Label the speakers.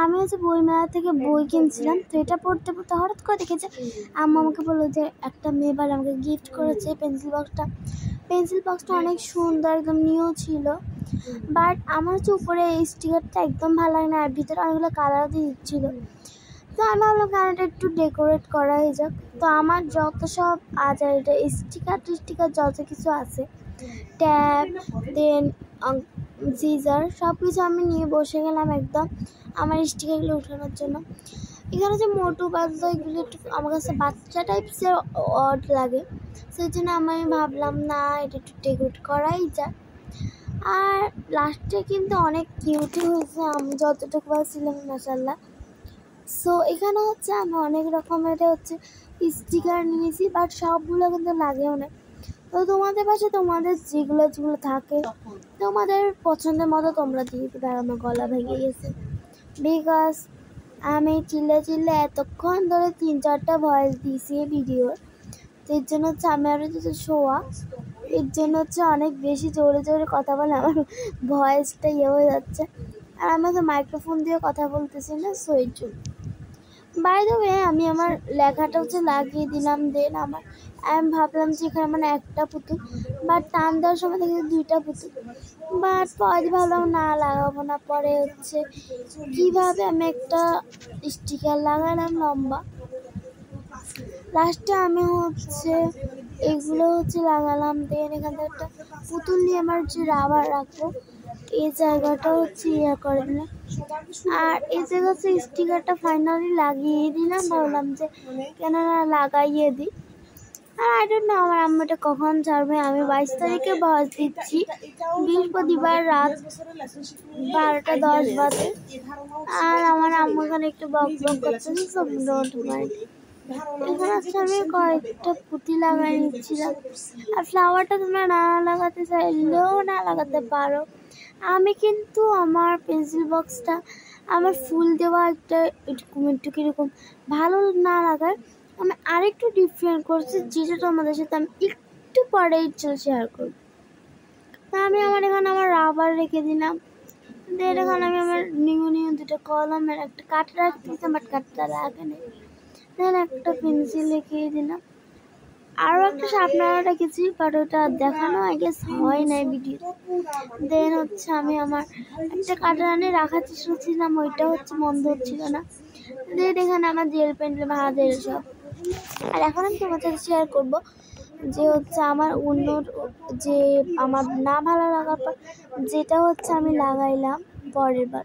Speaker 1: আমি হচ্ছে বই মেলা থেকে বই কিনছিলাম, তো এটা পড়তে পড়তে হঠাৎ করে দেখেছে আম্মা আমাকে বললো যে একটা মেয়ে বাড়ি আমাকে গিফট করেছে পেন্সিল বক্সটা অনেক সুন্দর, একদম নিউ ছিল। বাট আমার হচ্ছে উপরে এই স্টিকারটা একদম ভালো লাগে না, আর ভিতরে অনেকগুলো কালার দিয়ে দিচ্ছিলো। তো আমি ভাবলাম কারণটা একটু ডেকোরেট করা হয়ে যাক। তো আমার যত সব এটা স্টিকার যত কিছু আছে, ট্যাব দেন সিজার সব কিছু আমি নিয়ে বসে গেলাম একদম আমার স্টিকারগুলো উঠানোর জন্য। এখানে যে মোটু পাতলু এগুলো একটু আমার কাছে বাচ্চা টাইপসের অড লাগে, সেই জন্য আমি ভাবলাম না এটা একটু ডেকোরেট করাই যায়। আর লাস্টে কিন্তু অনেক কিউটই হয়েছে, আমি যতটুকু ভাবছিলাম মাশাআল্লাহ। সো এখানে হচ্ছে আমি অনেক রকমের হচ্ছে স্টিকার নিয়েছি, বাট সবগুলো কিন্তু লাগেও না। তো তোমাদের পাশে তোমাদের যেগুলো থাকে তোমাদের পছন্দের মতো তোমরা দিয়ে দিবে। আর আমার গলা ভেঙে গেছে বিকজ আমি চিল্লে এতক্ষণ ধরে 3-4টা ভয়েস দিয়েছি ভিডিওর। তো এর জন্য হচ্ছে আমি আরও যদি শোয়া, এর জন্য হচ্ছে অনেক বেশি জোরে জোরে কথা বলে আমার ভয়েসটা হয়ে যাচ্ছে। আর আমি তো মাইক্রোফোন দিয়ে কথা বলতেছি না, সো এর জন্য। বাই দ্য ওয়ে আমি আমার লেখাটা হচ্ছে লাগিয়ে দিলাম। দেন আমি ভাবলাম যে এখানে মানে একটা পুতুল, বাট টান দেওয়ার সময় দেখি 2টা পুতুল। বাট পরে ভাবলাম না লাগাবো না। পরে হচ্ছে কীভাবে আমি একটা স্টিকার লাগালাম লম্বা। লাস্টে আমি হচ্ছে এগুলো হচ্ছে লাগালাম। দেন এখান থেকে একটা পুতুল নিয়ে আমার যে রাবার রাখবো এই জায়গাটা হচ্ছে করে দিলাম। আর এই জায়গা হচ্ছে স্টিকারটা ফাইনালি লাগিয়ে দিলাম। ভাবলাম যে কেন না লাগাইয়ে দিই। আর আই ডোন্ট নো আমার আম্মুটা কখন ছাড়বে। আমি 22 তারিখে ভয়েস দিচ্ছি, বৃহস্পতিবার রাত 12টা 10 বাজে। আর আমার আম্মু এখানে একটু বক করতেছে, সব ডোন্ট মাইন্ড। এখানে হচ্ছে আমি কয়েকটা পুঁতি লাগাই নিচ্ছিলাম। আর ফ্লাওয়ারটা তোমরা না লাগাতে চাইলেও না লাগাতে পারো। আমি কিন্তু আমার পেন্সিল বক্সটা আমার ফুল দেওয়া একটা একটু কীরকম ভালো না লাগার আমি আরেকটু ডিফারেন্ট করছি, যেটা তোমাদের সাথে আমি একটু পরেই শেয়ার করব। তা আমি এখানে আমার রাবার রেখে দিলাম। দেন এখানে আমি আমার নিউ 2টা কলমের একটা কাটা রাখতেছি, বাট কাঠটা লাগে নেই। দেন একটা পেন্সিল রেখে দিলাম। আরও একটা শার্পনার রেখেছি, বাট ওটা দেখানো আই গেস হয় নাই ভিডিও। দেন হচ্ছে আমি আমার একটা কাটারানি রাখার চেষ্টা করছিলাম, ওইটা হচ্ছে বন্ধ হচ্ছিল না। দেন এখানে আমার জেল পেন্সিল ভাড়াদের সব। আর এখন আমি তোমাদের সাথে শেয়ার করবো যে হচ্ছে আমার অন্য যে আমার না ভালো লাগার পর যেটা হচ্ছে আমি লাগাইলাম পরের বার।